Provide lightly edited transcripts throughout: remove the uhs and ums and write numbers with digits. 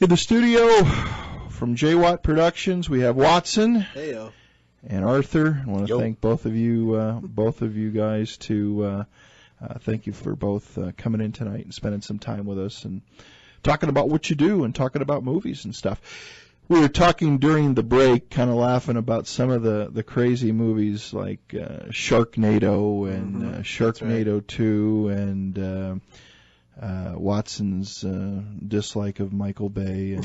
In the studio from J-Wat Productions, we have Watson and Arthur. I want to thank both of you guys to thank you for both coming in tonight and spending some time with us and talking about what you do and talking about movies and stuff. We were talking during the break, kind of laughing about some of the crazy movies like Sharknado and Sharknado 2 and Watson's dislike of Michael Bay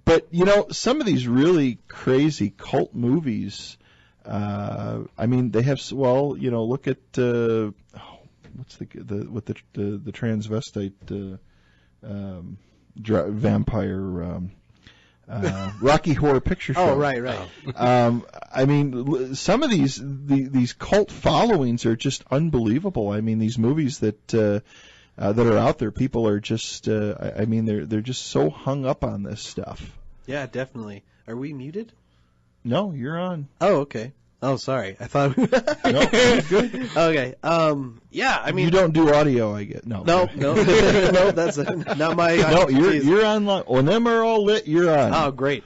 but you know, some of these really crazy cult movies, I mean, they have, well, you know, look at what's the transvestite vampire Rocky Horror Picture Show. Oh, right. I mean, some of these cult followings are just unbelievable. I mean, these movies that are out there, people are just, I mean, they're just so hung up on this stuff. Yeah, definitely. Are we muted? No, you're on. Oh, okay. Oh, sorry. I thought. No, you're good. Okay. Yeah, I mean. You don't do audio, I get. No, no, that's not my. No, you're on. When them are all lit, you're on. Oh, great.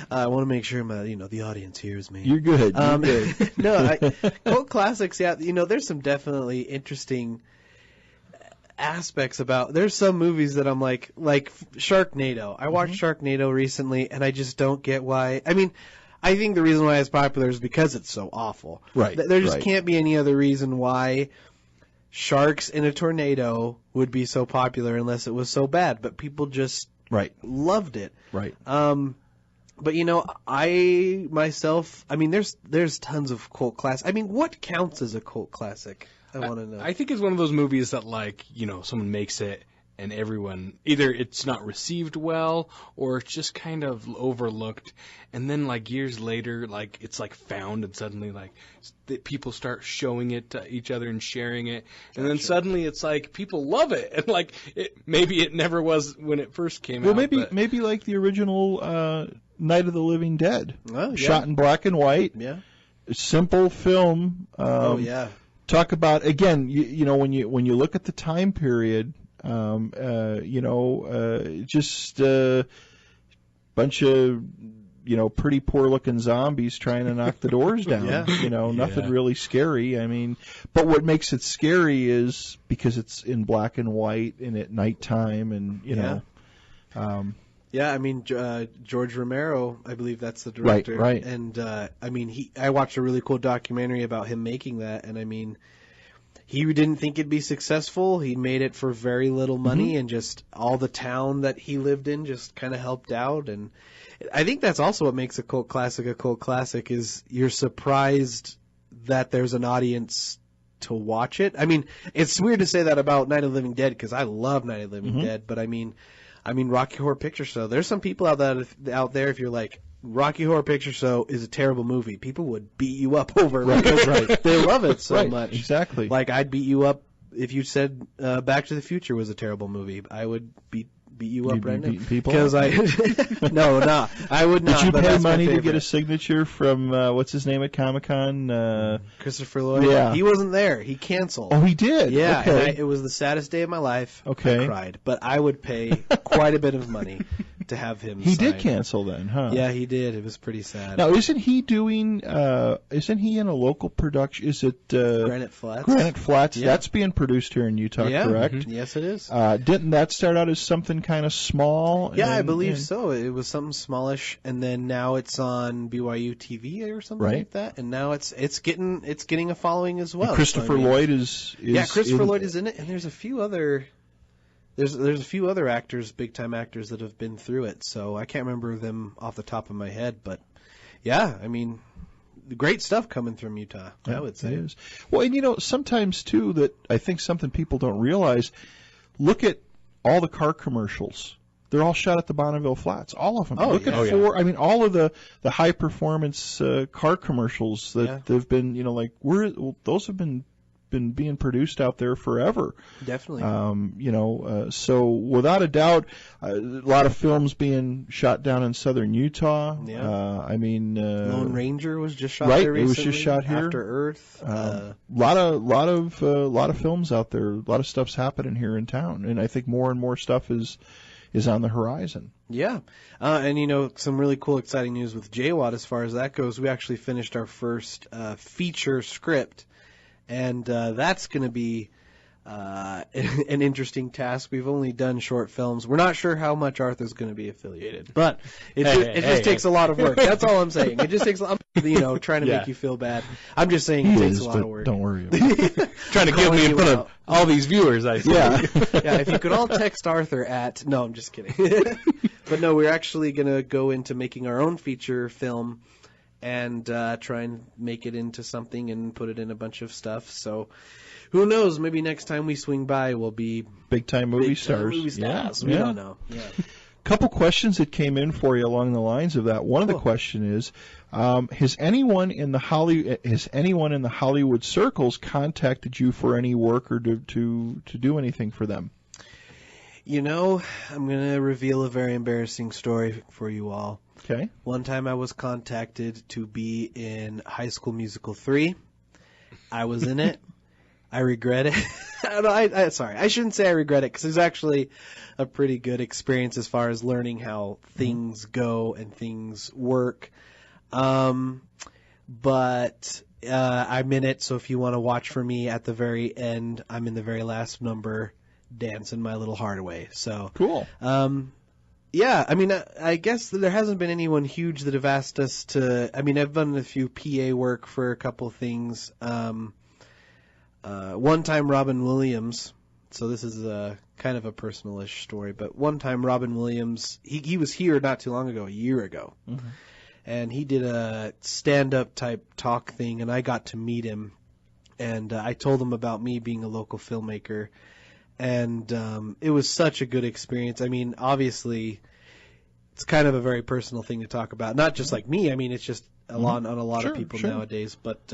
I want to make sure the audience hears me. You're good. You're good. No, cult classics. Yeah, there's some definitely interesting aspects about. There's some movies that I'm like Sharknado. I watched Sharknado recently, and I just don't get why. I mean, I think the reason why it's popular is because it's so awful. Right. There just can't be any other reason why sharks in a tornado would be so popular unless it was so bad. But people just loved it. Right. But I myself, I mean, there's tons of cult classics. I mean, what counts as a cult classic? I want to know. I think it's one of those movies that, like, someone makes it and everyone, either it's not received well or it's just kind of overlooked. And then, like, years later, like, it's, like, found and suddenly, like, people start showing it to each other and sharing it. And then suddenly it's like people love it. And, like, maybe it never was when it first came out. Well, maybe like the original Night of the Living Dead. Oh, yeah. Shot in black and white. Yeah. Simple film. Talk about, again, when you look at the time period, just a bunch of, pretty poor looking zombies trying to knock the doors down. Nothing really scary. I mean, but what makes it scary is because it's in black and white and at nighttime and, Yeah, I mean, George Romero, I believe that's the director. Right. And, I mean, I watched a really cool documentary about him making that, and I mean, he didn't think it'd be successful. He made it for very little money, and just all the town that he lived in just kind of helped out. And I think that's also what makes a cult classic is you're surprised that there's an audience to watch it. I mean, it's weird to say that about Night of the Living Dead because I love Night of the Living Dead, but I mean, Rocky Horror Picture Show. There's some people out there, if you're like, Rocky Horror Picture Show is a terrible movie, people would beat you up over it because they love it so much. Exactly. Like, I'd beat you up if you said Back to the Future was a terrible movie. I would beat you up right now. Because I would not. Did you pay money to get a signature from what's his name at Comic-Con? Christopher Lloyd. Yeah, he wasn't there. He canceled. Oh, he did. Yeah, okay. And it was the saddest day of my life. Okay, I cried, but I would pay quite a bit of money to have him. He did cancel then, huh? Yeah, he did. It was pretty sad. Now, isn't he doing? Isn't he in a local production? Is it Granite Flats? Granite Flats. Yeah. That's being produced here in Utah, correct? Mm-hmm. Yes, it is. Didn't that start out as something kind of small? Yeah, I believe so. It was something smallish, and then now it's on BYU TV or something like that. And now it's getting a following as well. And Christopher Lloyd is Christopher Lloyd is in it, and there's a few other. There's a few other actors, big time actors, that have been through it. So I can't remember them off the top of my head, but yeah, I mean, great stuff coming from Utah. I would say. It is. Well, and sometimes too that I think something people don't realize. Look at all the car commercials. They're all shot at the Bonneville Flats. All of them. Look at I mean, all of the high performance car commercials that they've been, those have been been being produced out there forever. Definitely. So without a doubt, a lot of films being shot down in southern Utah. Yeah. Lone Ranger was just shot right, there recently. It was just shot here. After Earth. A lot of films out there. A lot of stuff's happening here in town, and I think more and more stuff is on the horizon. Yeah. And some really cool, exciting news with J-Wat as far as that goes. We actually finished our first feature script, and that's going to be an interesting task. We've only done short films. We're not sure how much Arthur's going to be affiliated, but it just takes a lot of work. That's all I'm saying. It just takes, trying to make you feel bad. I'm just saying it takes a lot of work. Don't worry about it. Trying to get me in front of all these viewers, I see. Yeah. Yeah, if you could all text Arthur at... No, I'm just kidding. But no, we're actually going to go into making our own feature film and try and make it into something and put it in a bunch of stuff. So who knows? Maybe next time we swing by, we'll be big-time movie stars. Yeah. We don't know. Yeah. Couple questions that came in for you along the lines of that. One of the question is, has anyone in the Hollywood circles contacted you for any work or to do anything for them? I'm going to reveal a very embarrassing story for you all. Okay. One time I was contacted to be in High School Musical 3. I was in it. I regret it. Sorry, I shouldn't say I regret it because it was actually a pretty good experience as far as learning how things go and things work. But I'm in it, so if you want to watch for me at the very end, I'm in the very last number, dancing my little heart away. So cool. Yeah, I guess there hasn't been anyone huge that have asked us to. I've done a few PA work for a couple things. One time Robin Williams, so this is kind of a personal-ish story, but one time Robin Williams, he was here not too long ago, a year ago, and he did a stand-up type talk thing, and I got to meet him, and I told him about me being a local filmmaker, and it was such a good experience. Obviously, it's kind of a very personal thing to talk about, not just like me, it's just on a lot of people nowadays, but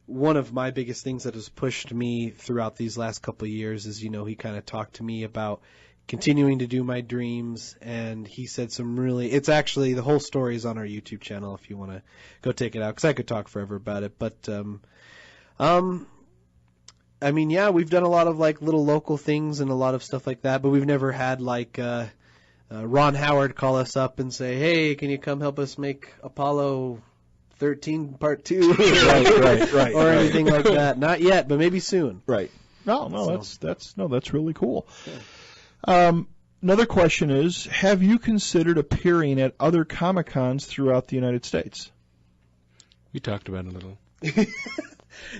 one of my biggest things that has pushed me throughout these last couple of years is, he kind of talked to me about continuing to do my dreams, and he said it's actually, the whole story is on our YouTube channel if you want to go take it out, because I could talk forever about it, but, we've done a lot of, little local things and a lot of stuff like that, but we've never had, Ron Howard call us up and say, hey, can you come help us make Apollo 13 Part 2 right, or anything like that. Not yet, but maybe soon. Right. No, that's really cool. Yeah. Another question is, have you considered appearing at other Comic-Cons throughout the United States? We talked about it a little.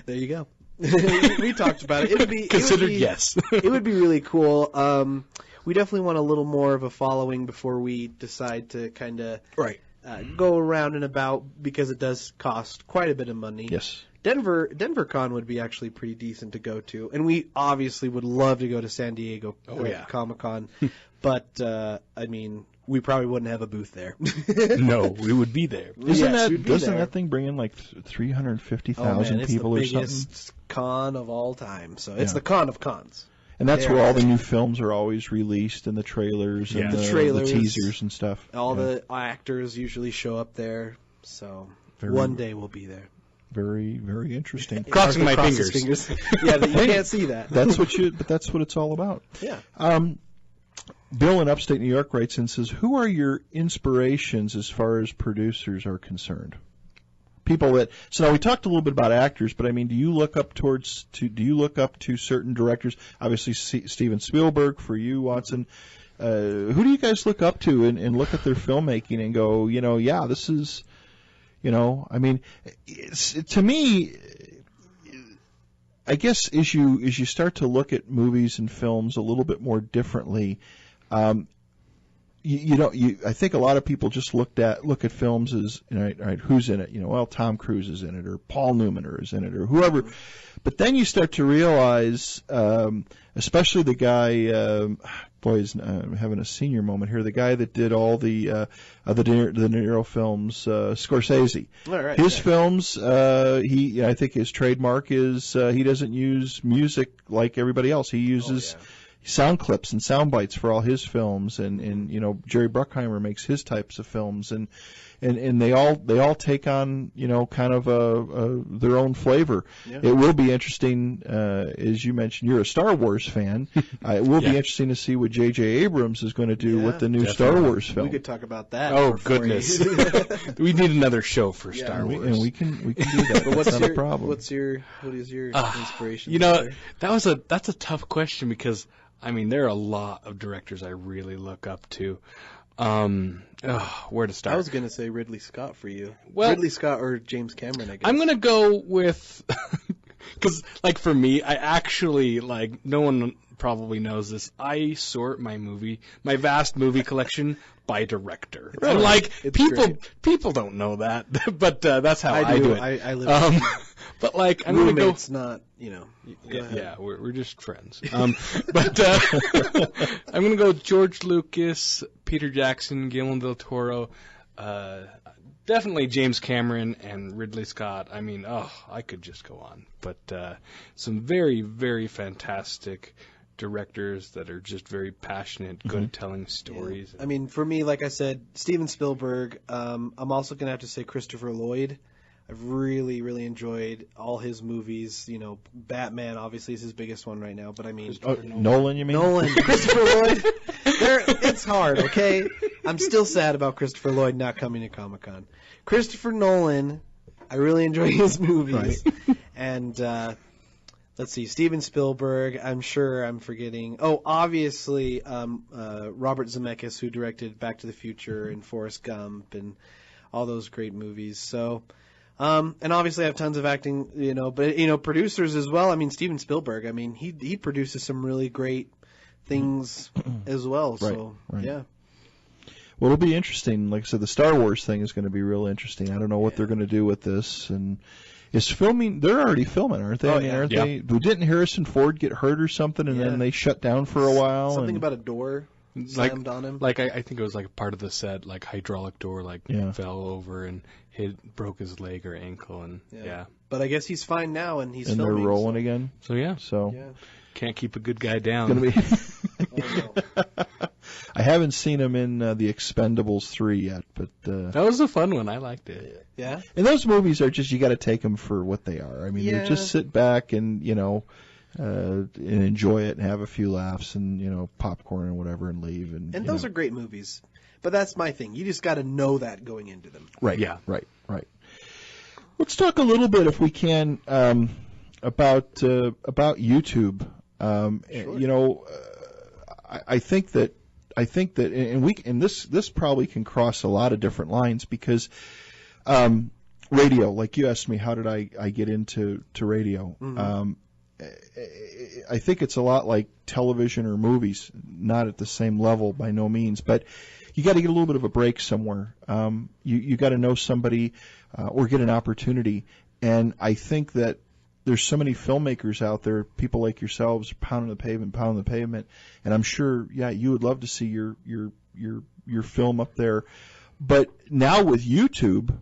There you go. We talked about it. Yes. It would be really cool. We definitely want a little more of a following before we decide to kind of go around and about, because it does cost quite a bit of money. Yes. Denver Con would be actually pretty decent to go to, and we obviously would love to go to San Diego Comic-Con, but we probably wouldn't have a booth there. No, we would be there. Doesn't that thing bring in 350,000 people or something? It's the biggest con of all time, so it's the con of cons. And that's where all the new films are always released, and the trailers and the teasers and stuff. All the actors usually show up there, so one day we'll be there. Very, very interesting. Crossing my fingers. Yeah, you can't see that. But that's what it's all about. Yeah. Bill in upstate New York writes and says, who are your inspirations as far as producers are concerned? People that, so now we talked a little bit about actors, but do you look up to certain directors? Obviously, Steven Spielberg for you, Watson. Who do you guys look up to and look at their filmmaking and go, this is, to me, I guess as you start to look at movies and films a little bit more differently, I think a lot of people just look at films as, right, who's in it? Well, Tom Cruise is in it, or Paul Newman is in it, or whoever. But then you start to realize, especially the guy, boy, I'm having a senior moment here. The guy that did all the De Niro films, Scorsese. All right, his films, I think his trademark is he doesn't use music like everybody else. He uses sound clips and sound bites for all his films, and Jerry Bruckheimer makes his types of films, and they all take on kind of their own flavor. Yeah. It will be interesting, as you mentioned, you're a Star Wars fan. It will be interesting to see what J.J. Abrams is going to do with the new Star Wars film. We could talk about that. Oh goodness, we need another show for Star Wars, and we can do that. But what's not a problem. What is your inspiration? That's a tough question because there are a lot of directors I really look up to. Where to start? I was going to say Ridley Scott for you. Well, Ridley Scott or James Cameron, I guess. I'm going to go with, because for me, I actually, no one probably knows this, I sort my vast movie collection by director. Really? And people don't know that, but that's how I do it. I live but I'm going to go. It's not, Yeah, we're just friends. But I'm going to go George Lucas, Peter Jackson, Guillermo del Toro, definitely James Cameron and Ridley Scott. I could just go on. But some very, very fantastic directors that are just very passionate, good at telling stories. Yeah. For me, like I said, Steven Spielberg. I'm also going to have to say Christopher Lloyd. I've really, really enjoyed all his movies. Batman obviously is his biggest one right now, but Nolan, you mean? Nolan, Christopher Lloyd. It's hard, okay? I'm still sad about Christopher Lloyd not coming to Comic-Con. Christopher Nolan, I really enjoy his movies. Right. And let's see, Steven Spielberg, I'm sure I'm forgetting. Oh, obviously Robert Zemeckis, who directed Back to the Future and Forrest Gump and all those great movies. So... and obviously I have tons of acting, but, producers as well. Steven Spielberg, he produces some really great things as well. So, yeah. Well, it'll be interesting. Like I said, the Star Wars thing is going to be real interesting. I don't know what they're going to do with this. And is filming, they're already filming, aren't they? Aren't they? Didn't Harrison Ford get hurt or something and then they shut down for a while? Something about a door slammed on him. I think it was part of the set, hydraulic door, fell over and broke his leg or ankle, and But I guess he's fine now, and he's and filming. They're rolling again. So can't keep a good guy down. I haven't seen him in The Expendables 3 yet, but that was a fun one. I liked it. Yeah. And those movies are just, you got to take them for what they are. They're just sit back and and enjoy it and have a few laughs and popcorn and whatever and leave and those are great movies. But that's my thing. You just got to know that going into them. Right. Yeah. Right. Let's talk a little bit, if we can, about YouTube. Sure. I think that and this probably can cross a lot of different lines because radio. Like you asked me, how did I get into radio? Mm-hmm. I think it's a lot like television or movies, not at the same level by no means, but you got to get a little bit of a break somewhere. You got to know somebody or get an opportunity, and I think that there's so many filmmakers out there, people like yourselves, pounding the pavement, and I'm sure, you would love to see your film up there. But now with YouTube,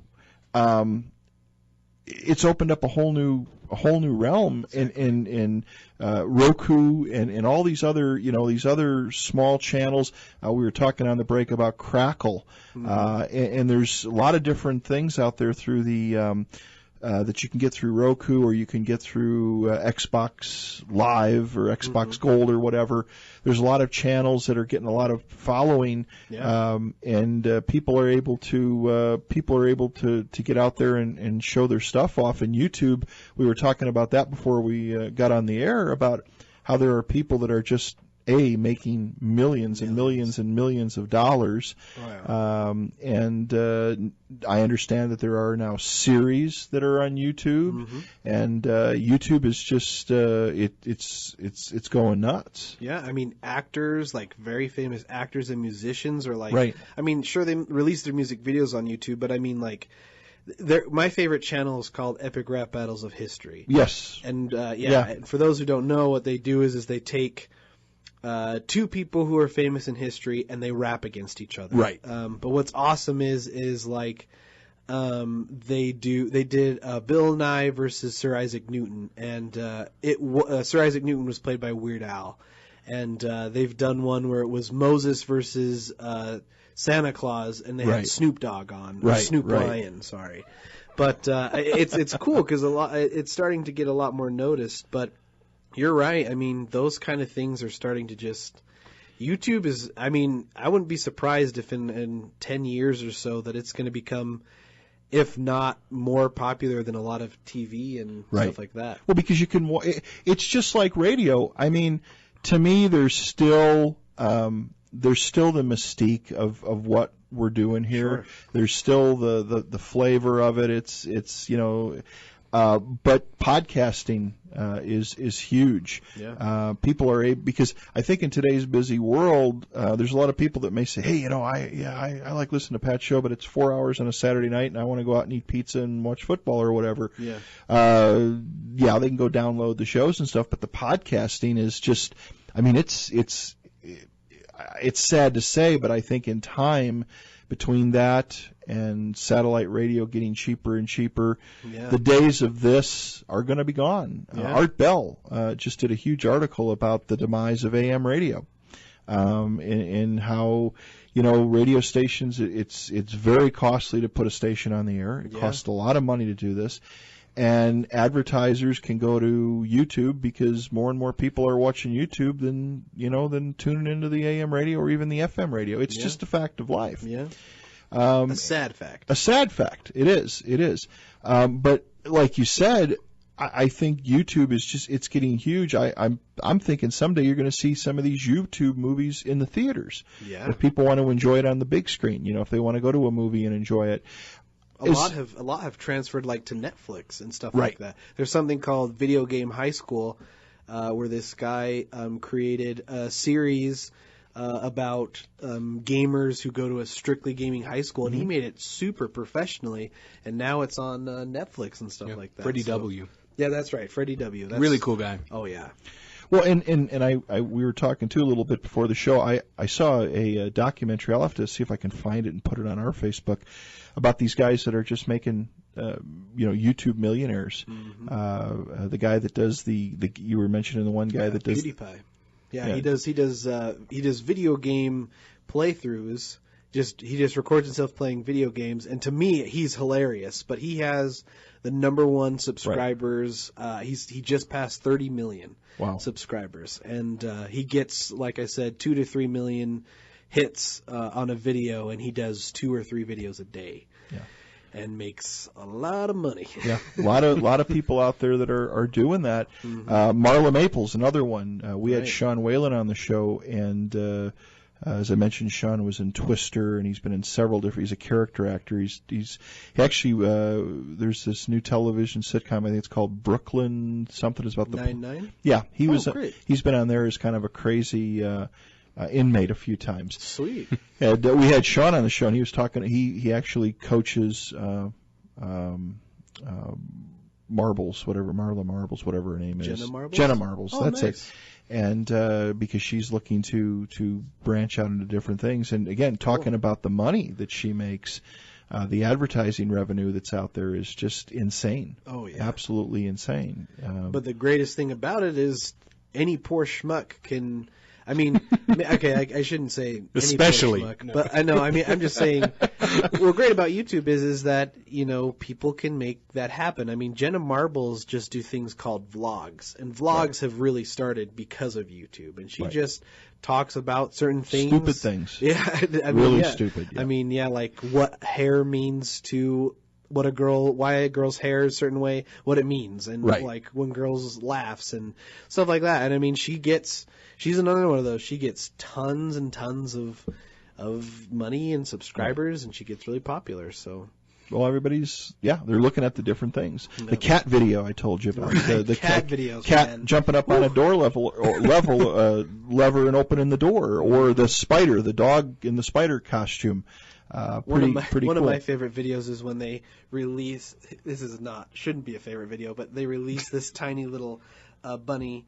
it's opened up a whole new realm in Roku and all these other small channels. We were talking on the break about Crackle, and there's a lot of different things out there through the that you can get through Roku or you can get through Xbox Live or Xbox Gold or whatever. There's a lot of channels that are getting a lot of following, and people are able to get out there and show their stuff off. And YouTube, we were talking about that before we got on the air, about how there are people that are just making millions and millions and millions of dollars. And I understand that there are now series that are on YouTube, and YouTube is just it's going nuts. Yeah, actors, like very famous actors and musicians are like, sure, they release their music videos on YouTube, but my favorite channel is called Epic Rap Battles of History. Yes. And for those who don't know, what they do is they take two people who are famous in history, and they rap against each other. Right. But what's awesome is like they did Bill Nye versus Sir Isaac Newton, and Sir Isaac Newton was played by Weird Al, and they've done one where it was Moses versus Santa Claus, and they had Snoop Dogg on, or Snoop Lion, sorry. But it's cool because it's starting to get a lot more noticed. But you're right. I mean, those kind of things are starting to just. YouTube is. I mean, I wouldn't be surprised if in 10 years or so that it's going to become, if not more popular than a lot of TV and stuff like that. Well, because you can. It's just like radio. I mean, to me, there's still the mystique of what we're doing here. Sure. There's still the flavor of it. It's but podcasting is huge. Yeah. People are because I think in today's busy world, there's a lot of people that may say, hey, I like listening to Pat's show, but it's 4 hours on a Saturday night, and I want to go out and eat pizza and watch football or whatever. Yeah. They can go download the shows and stuff, but the podcasting is just, I mean, it's sad to say, but I think in time between that and satellite radio getting cheaper and cheaper, the days of this are going to be gone. Yeah. Art Bell just did a huge article about the demise of AM radio, and how radio stations. It's very costly to put a station on the air. It costs a lot of money to do this. And advertisers can go to YouTube because more and more people are watching YouTube than tuning into the AM radio or even the FM radio. It's just a fact of life. Yeah. A sad fact. A sad fact. It is. It is. But like you said, I think YouTube is it's getting huge. I'm thinking someday you're going to see some of these YouTube movies in the theaters. Yeah. If people want to enjoy it on the big screen, if they want to go to a movie and enjoy it. A lot have transferred like to Netflix and stuff like that. There's something called Video Game High School, where this guy created a series about gamers who go to a strictly gaming high school, and he made it super professionally, and now it's on Netflix and stuff like that. Freddie W. Yeah, that's right, Freddie W. That's, really cool guy. Oh yeah. Well, and we were talking too a little bit before the show. I saw a documentary. I'll have to see if I can find it and put it on our Facebook about these guys that are just making YouTube millionaires. Mm-hmm. The guy that does the you were mentioning the one guy that does PewDiePie. Yeah, he does video game playthroughs. He just records himself playing video games, and to me, he's hilarious. But he has the #1 subscribers. He just passed 30 million subscribers, and he gets, like I said, 2 to 3 million hits on a video, and he does 2 or 3 videos a day. Yeah. And makes a lot of money. Yeah, a lot of people out there that are doing that. Mm-hmm. Marla Maples, another one. We had Sean Whalen on the show, and as I mentioned, Sean was in Twister, and he's been in several different. He's a character actor. He actually there's this new television sitcom. I think it's called Brooklyn something. It's about the 99. Yeah, he was. Great. He's been on there as kind of a crazy. Inmate a few times. Sweet. And we had Sean on the show, and he was talking. He actually coaches Marbles, Marla Marbles, whatever her name is. Jenna Marbles. Oh, that's nice. it. And because she's looking to branch out into different things, and again, talking about the money that she makes. The advertising revenue that's out there is just insane. Oh yeah, absolutely insane. But the greatest thing about it is any poor schmuck can. I mean, okay, I shouldn't say especially, but I know. I mean, I'm just saying. What's great about YouTube is that people can make that happen. I mean, Jenna Marbles just do things called vlogs, and vlogs have really started because of YouTube, and she just talks about certain things, stupid things. Yeah, I mean, really stupid. Yeah. I mean, like what hair means to. Why a girl's hair is a certain way, what it means, and like when girls laughs and stuff like that. And I mean, she's another one of those. She gets tons and tons of money and subscribers, and she gets really popular. So, well, everybody's they're looking at the different things. Yep. The cat video I told you about, the cat videos, cat jumping up on a door lever and opening the door, or the dog in the spider costume. One of my favorite videos is when they release. This shouldn't be a favorite video, but they release this tiny little bunny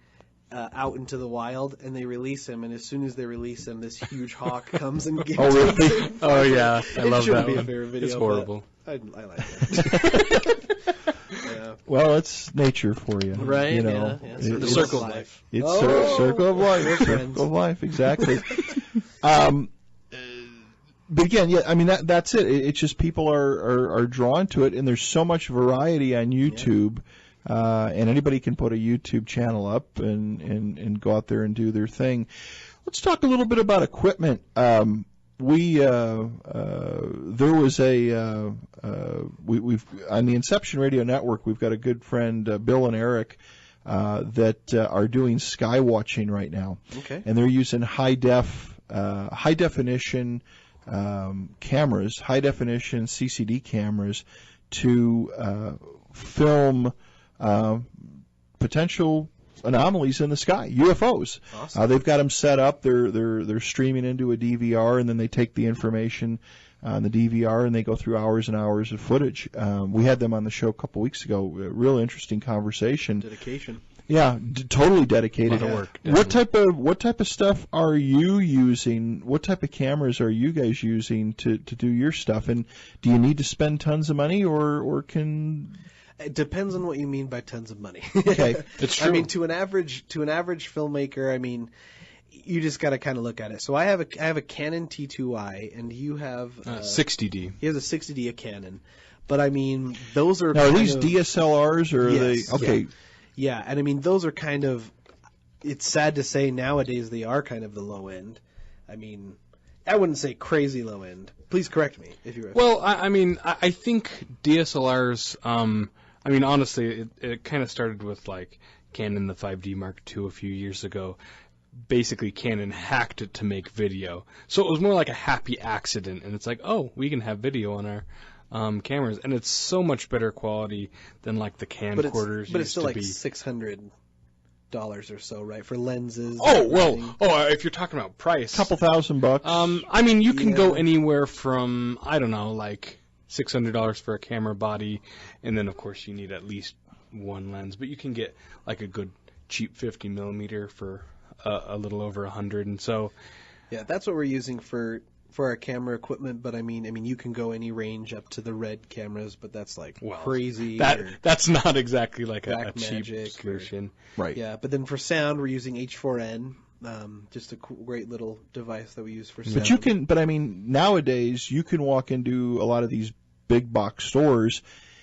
out into the wild, and they release him, and as soon as they release him, this huge hawk comes and gets really? him. Oh yeah, I love that be one. A favorite video, it's horrible. I like it. Yeah. Well, it's nature for you, right? You know, yeah. The circle of life. It's circle of life. Circle of life, exactly. But again, yeah, I mean that's it. It's just people are drawn to it, and there's so much variety on YouTube, and anybody can put a YouTube channel up and go out there and do their thing. Let's talk a little bit about equipment. There was we've on the Inception Radio Network. We've got a good friend, Bill and Eric, that are doing sky watching right now. Okay. And they're using high definition cameras, high definition CCD cameras, to film potential anomalies in the sky, UFOs. Awesome. They've got them set up. They're streaming into a DVR, and then they take the information on the DVR and they go through hours and hours of footage. We had them on the show a couple weeks ago. A real interesting conversation. Dedication. Yeah, totally dedicated. A lot of work. What type of stuff are you using? What type of cameras are you guys using to do your stuff? And do you need to spend tons of money, or can? It depends on what you mean by tons of money. Okay, it's true. I mean, to an average filmmaker, I mean, you just got to kind of look at it. So I have a Canon T2i, and you have 60D. He has a 60D of Canon, but I mean, those are now, are these DSLRs or yes, are they okay? Yeah, and I mean, those are kind of. It's sad to say nowadays they are kind of the low end. I mean, I wouldn't say crazy low end. Please correct me if you're. Well, I mean, I think DSLRs. I mean, honestly, it kind of started with like Canon the 5D Mark II a few years ago. Basically, Canon hacked it to make video, so it was more like a happy accident. And it's like, oh, we can have video on our cameras, and it's so much better quality than like the camcorders. But it's still like be. $600 or so, right, for lenses. Oh well, if you're talking about price, Couple $1,000. I mean, you can go anywhere from I don't know, like $600 for a camera body, and then of course you need at least one lens. But you can get like a good cheap 50mm for a little over $100, and so. Yeah, that's what we're using for our camera equipment. But I mean, you can go any range up to the Red cameras, but that's like crazy. That's not exactly like a cheap Blackmagic solution, right? Yeah, but then for sound, we're using H4n. Just a great little device that we use for sound. But I mean, nowadays you can walk into a lot of these big box stores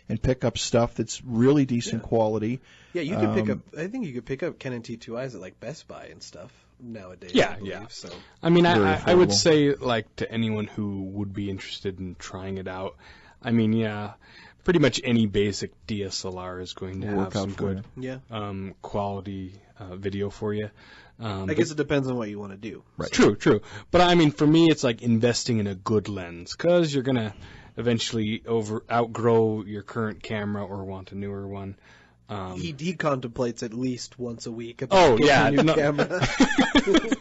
and pick up stuff that's really decent quality. Yeah, you can pick up. I think you could pick up Canon T2Is at like Best Buy and stuff nowadays. Yeah, I believe, yeah. So. I mean, I would say like to anyone who would be interested in trying it out. I mean, yeah, pretty much any basic DSLR is going to have some good quality video for you. I guess it depends on what you want to do. Right. True. But I mean, for me, it's like investing in a good lens because you're gonna eventually outgrow your current camera or want a newer one. He contemplates at least once a week. Oh yeah, a new camera.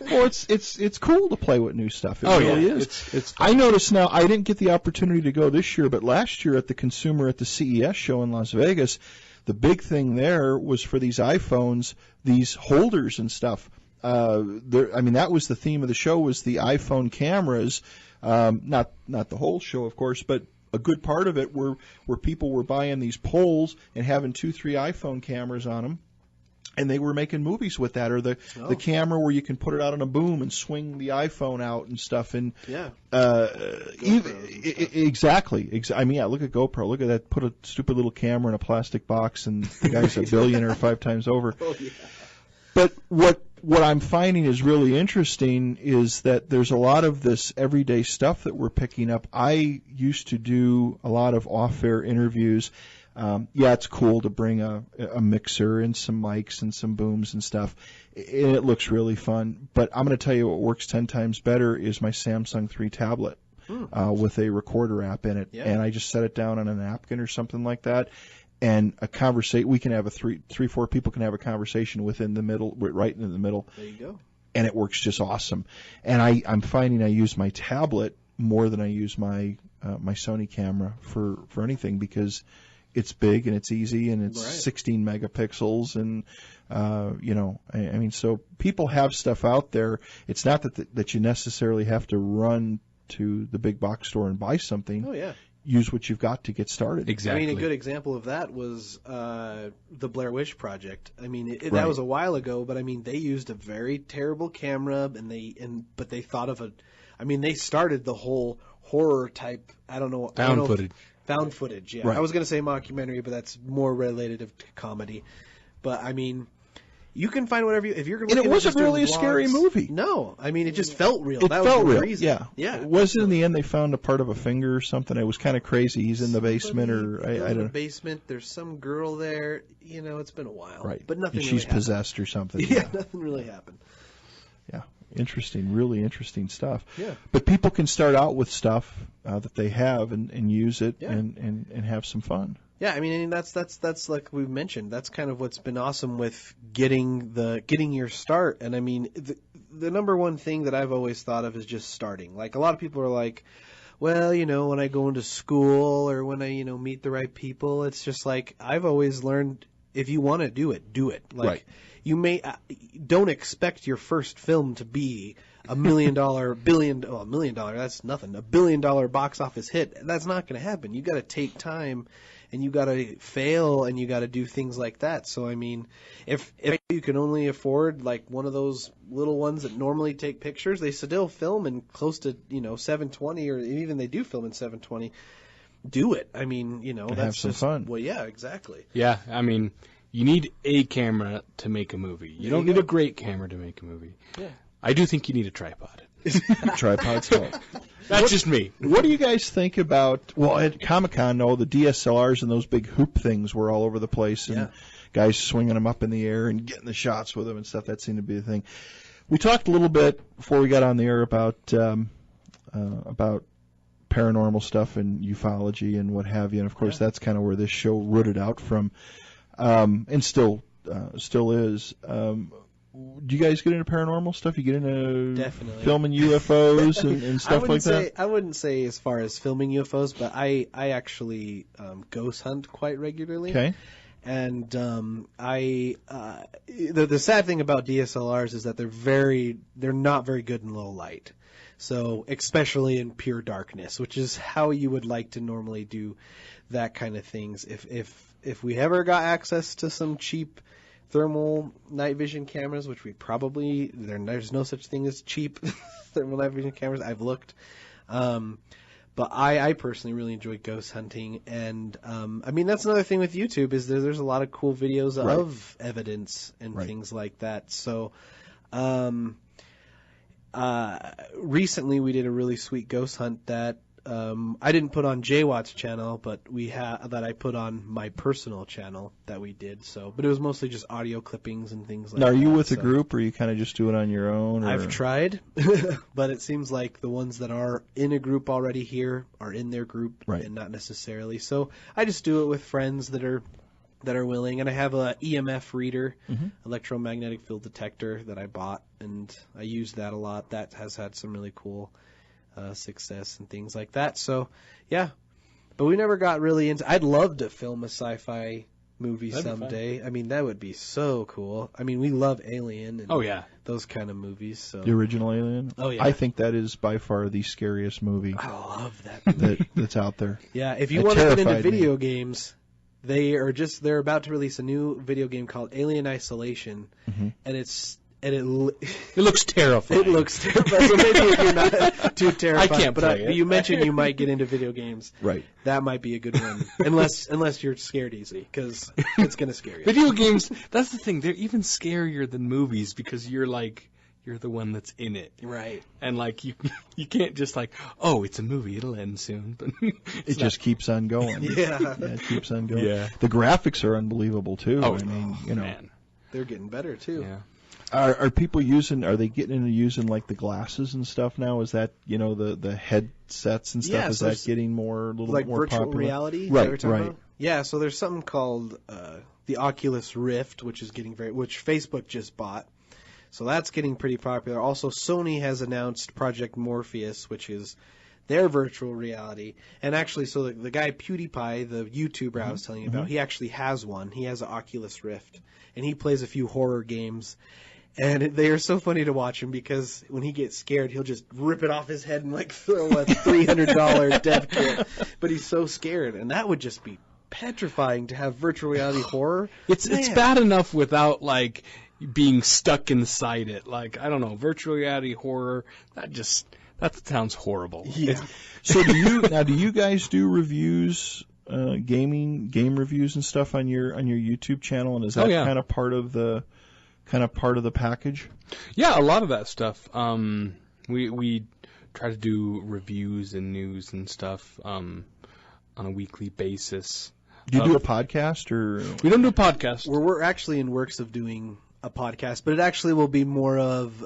Well, it's cool to play with new stuff. It really is. It's I noticed now. I didn't get the opportunity to go this year, but last year at the CES show in Las Vegas, the big thing there was for these iPhones, these holders and stuff. I mean, that was the theme of the show, was the iPhone cameras. Not the whole show, of course, but a good part of it where people were buying these poles and having 2-3 iPhone cameras on them, and they were making movies with that, or the camera where you can put it out on a boom and swing the iPhone out and stuff. And exactly. I mean, yeah. Look at GoPro. Look at that. Put a stupid little camera in a plastic box, and the guy's a billionaire 5 times over. Oh, yeah. But what I'm finding is really interesting is that there's a lot of this everyday stuff that we're picking up. I used to do a lot of off-air interviews. It's cool to bring a mixer and some mics and some booms and stuff. It looks really fun. But I'm going to tell you what works 10 times better is my Samsung 3 tablet with a recorder app in it. Yeah. And I just set it down on a napkin or something like that. And we can have 3-4 people can have a conversation within the middle, right in the middle. There you go. And it works just awesome. And I'm finding I use my tablet more than I use my my Sony camera for anything, because it's big and it's easy and it's Right. 16 megapixels and I mean, so people have stuff out there. It's not that you necessarily have to run to the big box store and buy something. Oh yeah. Use what you've got to get started. Exactly. I mean, a good example of that was the Blair Witch Project. I mean, Right. that was a while ago, but I mean, they used a very terrible camera, but they thought of they started the whole horror type. Found footage. Yeah, Right. I was going to say mockumentary, but that's more related to comedy. But I mean, you can find whatever if you're looking And it at wasn't just doing really a scary vlogs- movie. No, I mean, it just felt real. It that felt was the real. reason. Yeah. Yeah. Was it in the end they found a part of a finger or something? It was kind of crazy. He's in the basement, or I in don't the know. basement. There's some girl there. It's been a while. Right. But nothing. And really she's possessed or something. happened. Yeah, nothing really happened. Yeah. Interesting. Really interesting stuff. Yeah. But people can start out with stuff that they have and use it Yeah. and have some fun. Yeah, I mean that's like we've mentioned. That's kind of what's been awesome with getting your start. And I mean the number one thing that I've always thought of is just starting. Like a lot of people are like, well, when I go into school or when I meet the right people, it's just like I've always learned if you want to do it, do it. Like Right. you may don't expect your first film to be $1 million, $1 million, that's nothing. $1 billion box office hit. That's not going to happen. You got to take time and you got to fail and you got to do things like that. So, I mean, if you can only afford like one of those little ones that normally take pictures, they still film in close to, 720 or even they do film in 720. Do it. I mean, that's have some just fun. Well, yeah, exactly. Yeah, I mean, you need a camera to make a movie. You don't need a great camera to make a movie. Yeah. I do think you need a tripod. Tripod's help. That's just me. What do you guys think about, at Comic-Con, the DSLRs and those big hoop things were all over the place, and Yeah. guys swinging them up in the air and getting the shots with them and stuff. That seemed to be a thing. We talked a little bit before we got on the air about paranormal stuff and ufology and what have you, and of course that's kind of where this show rooted out from, and still is. Do you guys get into paranormal stuff? You get into Definitely. filming UFOs and stuff like that? I wouldn't say as far as filming UFOs, but I actually ghost hunt quite regularly. Okay. And the sad thing about DSLRs is that they're not very good in low light. So especially in pure darkness, which is how you would like to normally do that kind of things. If we ever got access to some cheap thermal night vision cameras, which we probably there's no such thing as cheap thermal night vision cameras. I've looked, but I personally really enjoy ghost hunting, and I mean that's another thing with YouTube is there's a lot of cool videos of evidence and things like that. So, recently we did a really sweet ghost hunt that. I didn't put on J-Wat's channel, but that I put on my personal channel that we did. So, but it was mostly just audio clippings and things like that. Now, are you with a group, or are you kind of just doing it on your own? Or? I've tried, but it seems like the ones that are in a group already here are in their group, and not necessarily. So I just do it with friends that are willing, and I have a EMF reader, electromagnetic field detector that I bought, and I use that a lot. That has had some really cool success and things like that. So, yeah. But we never got really into... I'd love to film a sci-fi movie someday. I mean, that would be so cool. I mean, we love Alien and those kind of movies. So. The original Alien? Oh, yeah. I think that is by far the scariest movie I love that movie. that's out there. Yeah, if you want to get into video games... they're about to release a new video game called Alien Isolation, and it looks terrifying. It looks terrifying. So maybe if you're not too terrified, I can't play it. You mentioned you might get into video games. Right. That might be a good one, unless you're scared easy, because it's gonna scare you. Video games. That's the thing. They're even scarier than movies because you're the one that's in it. Right. And you can't just oh, it's a movie, it'll end soon. But it just keeps on going. Yeah. It keeps on going. Yeah. The graphics are unbelievable too. Oh, I mean, man. They're getting better too. Yeah. Are people are they getting into using the glasses and stuff now? Is that, the headsets and stuff, Yeah, is so that getting more, a little more virtual popular? reality? Right. About? Yeah, so there's something called the Oculus Rift, which Facebook just bought. So that's getting pretty popular. Also, Sony has announced Project Morpheus, which is their virtual reality. And actually, so the guy PewDiePie, the YouTuber I was telling you about, he actually has one. He has an Oculus Rift, and he plays a few horror games. And they are so funny to watch him because when he gets scared, he'll just rip it off his head and like throw a $300 dev kit. But he's so scared, and that would just be petrifying to have virtual reality horror. It's bad enough without like being stuck inside it. Like, I don't know, virtual reality horror, that sounds horrible. Yeah. So do you guys do reviews, game reviews and stuff on your YouTube channel, and is that kind of part of the package? Yeah, a lot of that stuff. We try to do reviews and news and stuff on a weekly basis. Do you do a podcast, or we don't do a podcast? We're actually in works of doing a podcast, but it actually will be more of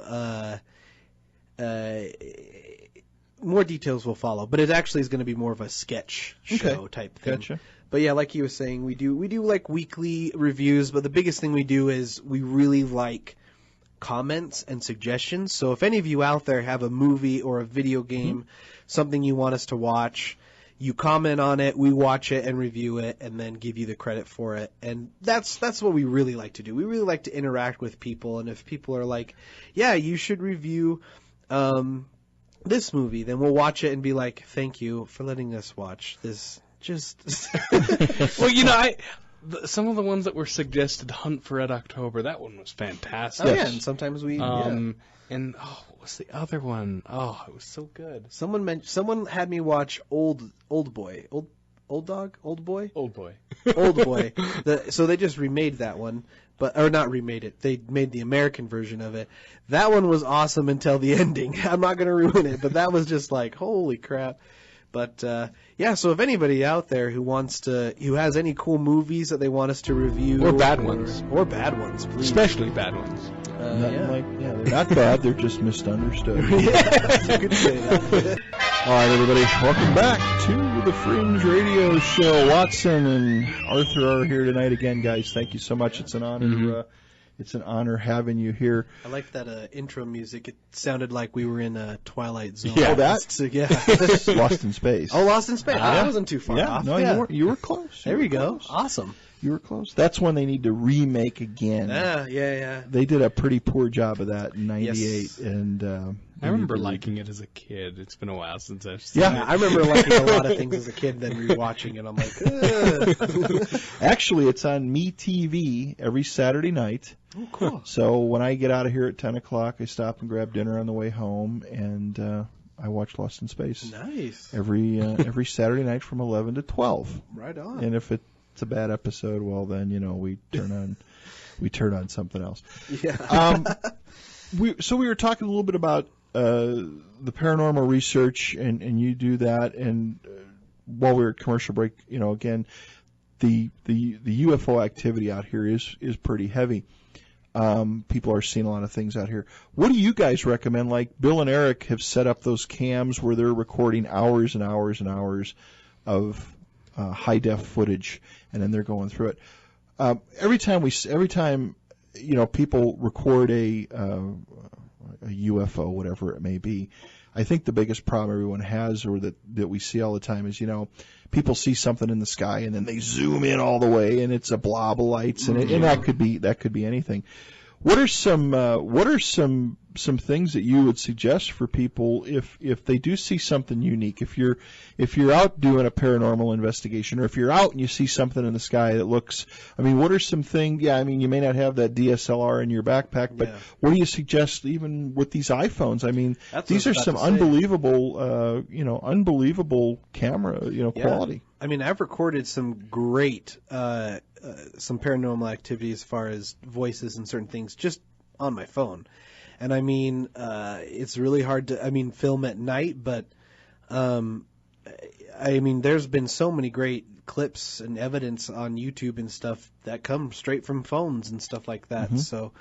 more details will follow. But it actually is going to be more of a sketch show type thing. Gotcha. But yeah, like you were saying, we do like weekly reviews. But the biggest thing we do is we really like comments and suggestions. So if any of you out there have a movie or a video game, something you want us to watch, you comment on it, we watch it and review it, and then give you the credit for it. And that's what we really like to do. We really like to interact with people. And if people are like, yeah, you should review this movie, then we'll watch it and be like, thank you for letting us watch this. Well, some of the ones that were suggested, Hunt for Red October, that one was fantastic. Oh, yeah, and sometimes we... And what was the other one? Oh, it was so good. Someone had me watch Old Boy. Old Boy. So they just remade that one, or not remade it. They made the American version of it. That one was awesome until the ending. I'm not going to ruin it, but that was just like, holy crap. But so if anybody out there who has any cool movies that they want us to review, or bad ones, please. Especially bad ones. They're not bad. They're just misunderstood. You could say that. All right, everybody, welcome back to the Fringe Radio Show. Watson and Arthur are here tonight again, guys. Thank you so much. It's an honor. It's an honor having you here. I like that intro music. It sounded like we were in a Twilight Zone. Yeah, Lost in Space. Oh, Lost in Space. That wasn't too far off. No, you were close. There we go. Awesome. You were close. That's one they need to remake again. Yeah. They did a pretty poor job of that in '98, yes. And I remember liking it as a kid. It's been a while since I've seen it. Yeah, I remember liking a lot of things as a kid, then rewatching it, I'm like, ugh. Actually, it's on MeTV every Saturday night. Oh, cool. So when I get out of here at 10 o'clock, I stop and grab dinner on the way home, and I watch Lost in Space. Nice. Every Saturday night from 11 to 12. Right on. And if it's a bad episode, well, then, we turn on something else. Yeah. So we were talking a little bit about the paranormal research, and you do that, and while we were at commercial break, again, the UFO activity out here is pretty heavy. People are seeing a lot of things out here. What do you guys recommend? Like Bill and Eric have set up those cams where they're recording hours and hours and hours of high def footage, and then they're going through it. Every time people record a UFO, whatever it may be, I think the biggest problem everyone has, or that we see all the time, is people see something in the sky and then they zoom in all the way and it's a blob of lights, and that could be anything. What are some things that you would suggest for people if they do see something unique? If you're out doing a paranormal investigation, or if you're out and you see something in the sky that looks, what are some things? Yeah, you may not have that DSLR in your backpack, but what do you suggest even with these iPhones? These are some unbelievable, unbelievable camera, quality. I've recorded some great, some paranormal activity as far as voices and certain things just on my phone. And it's really hard to, film at night, but, there's been so many great clips and evidence on YouTube and stuff that come straight from phones and stuff like that. Mm-hmm. So,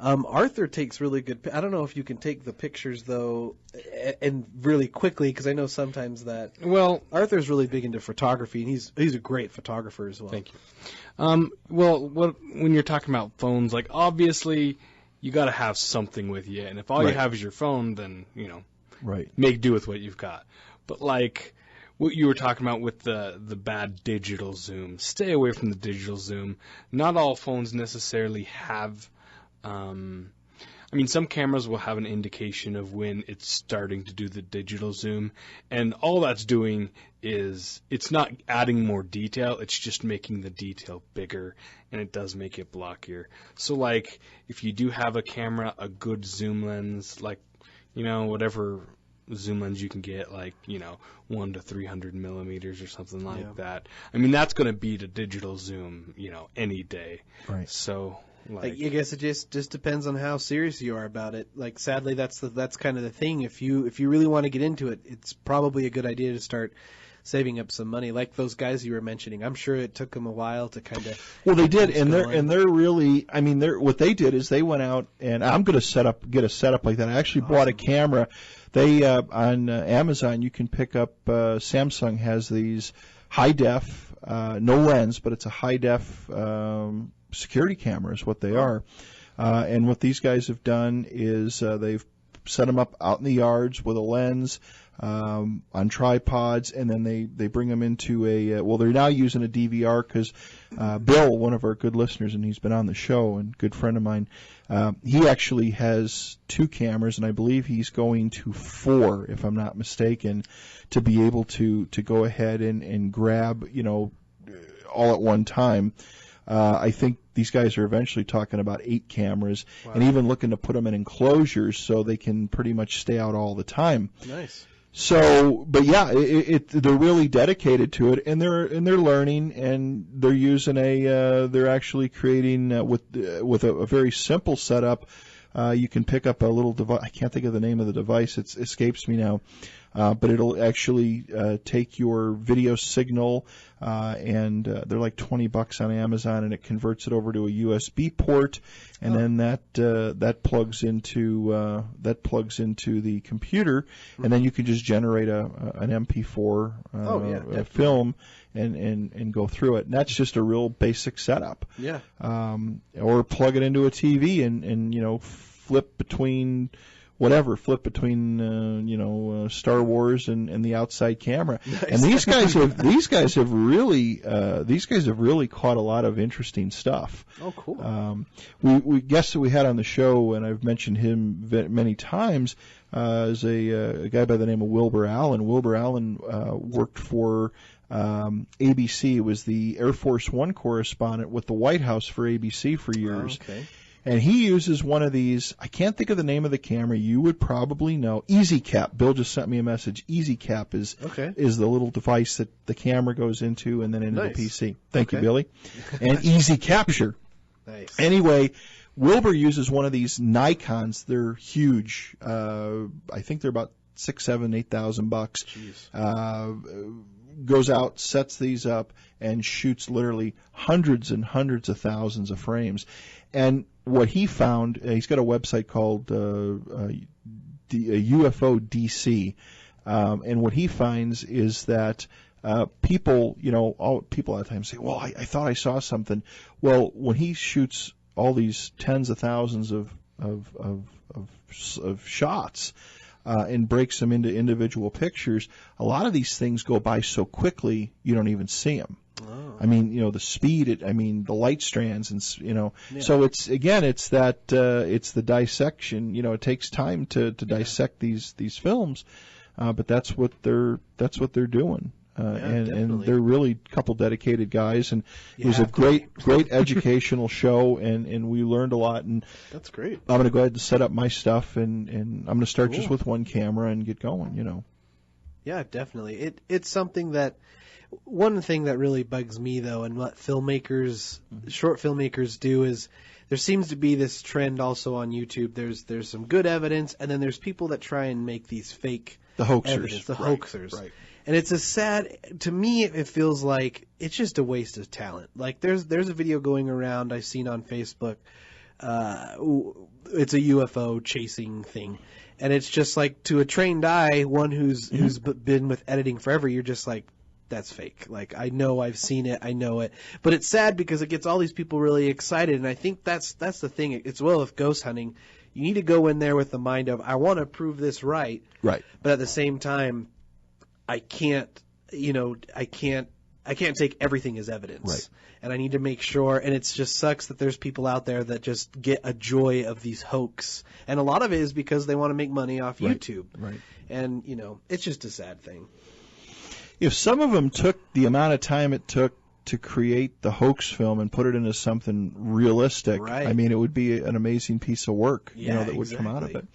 Arthur takes really good, I don't know if you can take the pictures though, and really quickly, because I know sometimes that, Arthur's really big into photography, and he's a great photographer as well. Thank you. When you're talking about phones, like obviously you got to have something with you, and if all you have is your phone, then Right. make do with what you've got. But like what you were talking about with the bad digital zoom, stay away from the digital zoom. Not all phones necessarily have. I mean, some cameras will have an indication of when it's starting to do the digital zoom, and all that's doing is it's not adding more detail, it's just making the detail bigger, and it does make it blockier. So, like, if you do have a camera, a good zoom lens, like, you know, whatever zoom lens you can get, like, you know, 1 to 300 millimeters or something like that. I mean, that's going to beat a digital zoom, you know, any day. Right. So... I guess it just depends on how serious you are about it. Like, sadly, that's kind of the thing. If you really want to get into it, it's probably a good idea to start saving up some money. Like those guys you were mentioning, I'm sure it took them a while to kind of. Well, they did, and they're really. I mean, what they did is they went out, and I'm going to get a setup like that. I actually bought a camera. They on Amazon you can pick up. Samsung has these high def, no lens, but it's a high def. Security cameras, what they are. And what these guys have done is they've set them up out in the yards with a lens on tripods, and then they bring them into they're now using a DVR because Bill, one of our good listeners, and he's been on the show and good friend of mine, he actually has 2 cameras, and I believe he's going to 4, if I'm not mistaken, to be able to go ahead and grab, you know, all at one time. I think these guys are eventually talking about 8 cameras, and even looking to put them in enclosures so they can pretty much stay out all the time. Nice. So, but yeah, they're really dedicated to it, and they're learning, and they're using they're actually creating with a very simple setup. You can pick up a little device. I can't think of the name of the device. It escapes me now. But it'll actually take your video signal, and they're like $20 on Amazon, and it converts it over to a USB port, and then that plugs into the computer, and then you can just generate an MP4 film and go through it. And that's just a real basic setup. Yeah. Or plug it into a TV and you know, flip between Star Wars and the outside camera. Nice. And these guys have really caught a lot of interesting stuff. Oh, cool. We guests that we had on the show, and I've mentioned him many times, is a guy by the name of Wilbur Allen. Wilbur Allen worked for ABC. It was the Air Force One correspondent with the White House for ABC for years. Oh, okay. And he uses one of these, I can't think of the name of the camera, you would probably know, EasyCap. Bill just sent me a message. EasyCap is the little device that the camera goes into and then into the PC. Thank you, Billy. And Easy Capture. Nice. Anyway, Wilbur uses one of these Nikons. They're huge. I think they're about $6,000, $8,000. Jeez. Goes out, sets these up, and shoots literally hundreds and hundreds of thousands of frames. And what he found, he's got a website called UFO DC, and what he finds is that people a lot of times say, well, I thought I saw something. Well, when he shoots all these tens of thousands of shots, and breaks them into individual pictures, a lot of these things go by so quickly you don't even see them. Oh. I mean, you know, the speed, the light strands, and so it's the dissection. You know, it takes time to dissect these films, but that's what they're doing. And they're really a couple dedicated guys, and it was a great educational show, and we learned a lot. And that's great. I'm going to go ahead and set up my stuff, and I'm going to start just with one camera and get going. You know. Yeah, definitely. It's something that. One thing that really bugs me, though, and what short filmmakers do is there seems to be this trend also on YouTube. There's some good evidence, and then there's people that try and make these fake evidence, hoaxers. Right. And it's a sad, to me, it feels like it's just a waste of talent. Like there's a video going around I've seen on Facebook. It's a UFO chasing thing. And it's just like, to a trained eye, one who's been with editing forever, you're just like, that's fake. Like, I know, I've seen it, I know it. But it's sad because it gets all these people really excited, and I think that's the thing. It's well with ghost hunting. You need to go in there with the mind of, I want to prove this right. Right. But at the same time, I can't take everything as evidence. Right. And I need to make sure, and it just sucks that there's people out there that just get a joy of these hoax. And a lot of it is because they want to make money off YouTube. Right. And, it's just a sad thing. If some of them took the amount of time it took to create the hoax film and put it into something realistic, right. I mean, it would be an amazing piece of work, that would come out of it.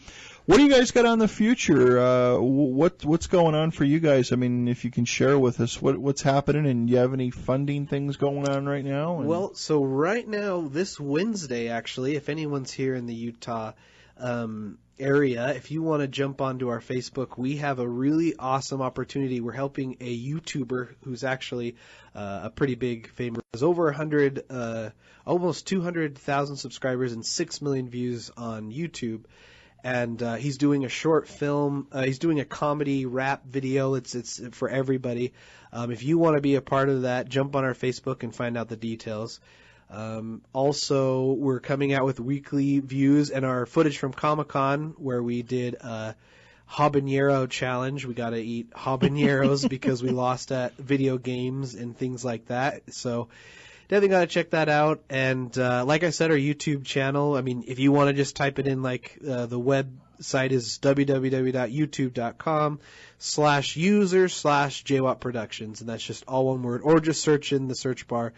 What do you guys got on the future? What's going on for you guys? I mean, if you can share with us what's happening, and you have any funding things going on right now? Well, so right now, this Wednesday, actually, if anyone's here in the Utah area, if you want to jump onto our Facebook, we have a really awesome opportunity. We're helping a YouTuber who's actually a pretty big famous, over 100, almost 200,000 subscribers and 6 million views on YouTube. And he's doing a short film. He's doing a comedy rap video. It's for everybody. If you want to be a part of that, jump on our Facebook and find out the details. Also, we're coming out with weekly views and our footage from Comic-Con, where we did a habanero challenge. We got to eat habaneros because we lost at video games and things like that. So definitely got to check that out. And like I said, our YouTube channel, I mean, if you want to just type it in, like the website is www.youtube.com/user/J-Wat Productions. And that's just all one word. Or just search in the search bar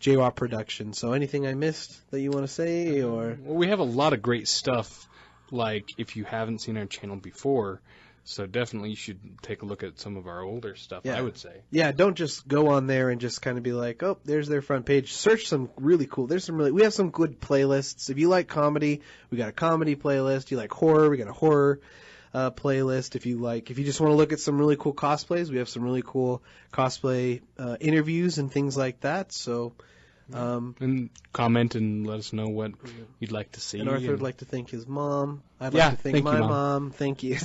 J-Wat Productions. So anything I missed that you want to say? Or Well, we have a lot of great stuff, like if you haven't seen our channel before. So definitely you should take a look at some of our older stuff, I would say. Yeah, don't just go on there and just kind of be like, oh, there's their front page. Search some really cool. We have some good playlists. If you like comedy, we got a comedy playlist. You like horror, we got a horror playlist. If you just want to look at some really cool cosplays, we have some really cool cosplay interviews and things like that. So and comment and let us know what you'd like to see. And Arthur would like to thank his mom. I'd like to thank my mom. Thank you.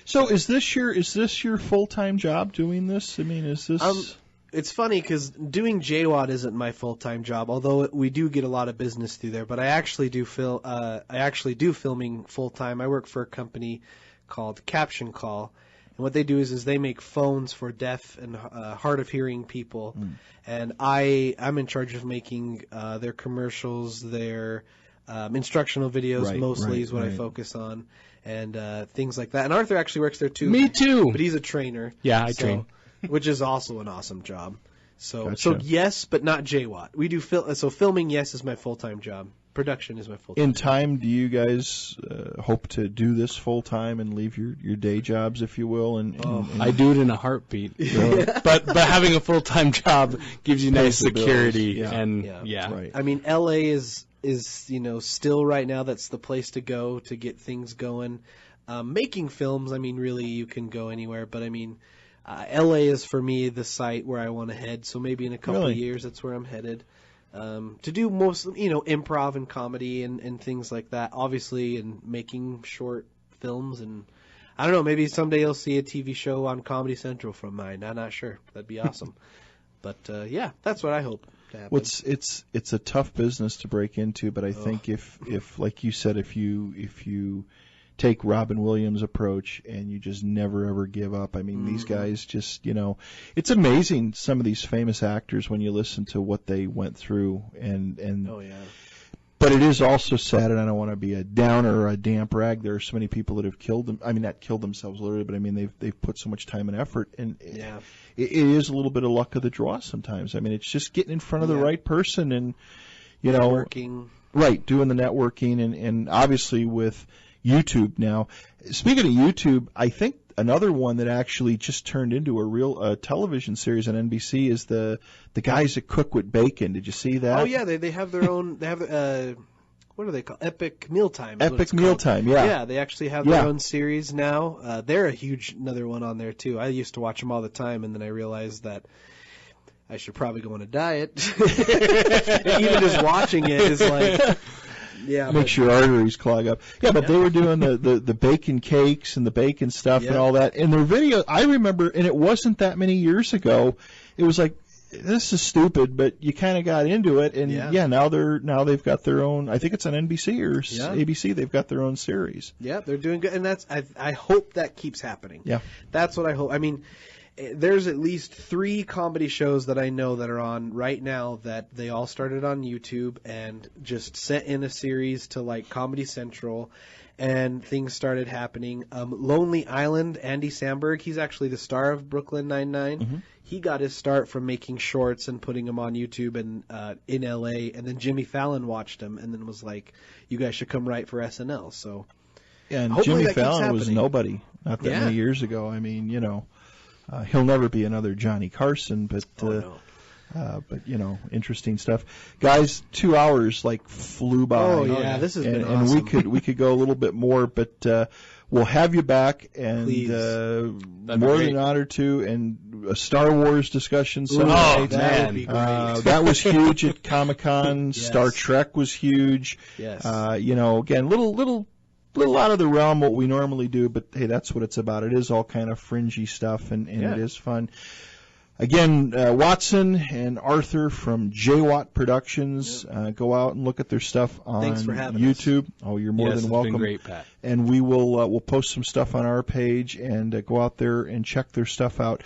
So is this your full-time job doing this? I mean, is this... It's funny because doing J-Wat isn't my full-time job, although we do get a lot of business through there. But I actually do filming full-time. I work for a company called Caption Call. And what they do is they make phones for deaf and hard of hearing people. And I'm in charge of making their commercials, their instructional videos mostly is what I focus on, and things like that. And Arthur actually works there too. Me too. But he's a trainer. Yeah, I train. Which is also an awesome job. So Gotcha. yes, but not J-Wat. We do so filming, yes, is my full-time job. Production is my full-time In time, do you guys hope to do this full-time and leave your day jobs, if you will? And I do it in a heartbeat. but having a full-time job gives you nice security. Right. I mean, LA is still right now, that's the place to go to get things going. Making films, I mean, really you can go anywhere, but I mean, LA is for me the site where I want to head. So maybe in a couple of years, that's where I'm headed. To do most, improv and comedy and things like that, obviously, and making short films. And I don't know, maybe someday you'll see a TV show on Comedy Central from mine. I'm not sure. That'd be awesome. But yeah, that's what I hope to happen. Well, it's a tough business to break into, but I think if like you said, if you take Robin Williams' approach and you just never ever give up. I mean, these guys just, it's amazing, some of these famous actors, when you listen to what they went through, and oh yeah. But it is also sad, and I don't want to be a downer or a damp rag. There are so many people that have killed them. I mean, not killed themselves literally, but I mean they've put so much time and effort, and it is a little bit of luck of the draw sometimes. I mean, it's just getting in front of the right person, and networking. Right, doing the networking, and obviously with YouTube now. Speaking of YouTube, I think another one that actually just turned into a real television series on NBC is the guys that cook with bacon. Did you see that? Oh yeah, they have their own. They have what are they called? Epic Mealtime. Epic Mealtime, yeah. Yeah, they actually have their own series now. They're another one on there too. I used to watch them all the time, and then I realized that I should probably go on a diet. Even just watching it is like. Yeah, makes your arteries clog up. Yeah, but they were doing the bacon cakes and the bacon stuff and all that. And their video, I remember, and it wasn't that many years ago, it was like this is stupid, but you kind of got into it, and now they've got their own. I think it's on NBC or ABC. They've got their own series. Yeah, they're doing good, and I hope that keeps happening. Yeah, that's what I hope. I mean, there's at least 3 comedy shows that I know that are on right now that they all started on YouTube and just sent in a series to like Comedy Central, and things started happening. Lonely Island, Andy Samberg, he's actually the star of Brooklyn Nine-Nine. Mm-hmm. He got his start from making shorts and putting them on YouTube and in LA, and then Jimmy Fallon watched him and then was like, "You guys should come write for SNL." So, and Jimmy Fallon was nobody not that many years ago. I mean, he'll never be another Johnny Carson, but interesting stuff, guys. 2 hours flew by. Oh yeah, this has been awesome. And we could go a little bit more, but we'll have you back, and more than an honor to, and a Star Wars discussion. That would be great. That was huge at Comic-Con. Yes. Star Trek was huge. Yes. Again, little out of the realm what we normally do, but hey, that's what it's about. It is all kind of fringy stuff, and it is fun. Again, Watson and Arthur from J-Wat Productions, go out and look at their stuff on YouTube. Us. Oh, you're more than welcome. It's been great, Pat. And we'll post some stuff on our page, and go out there and check their stuff out.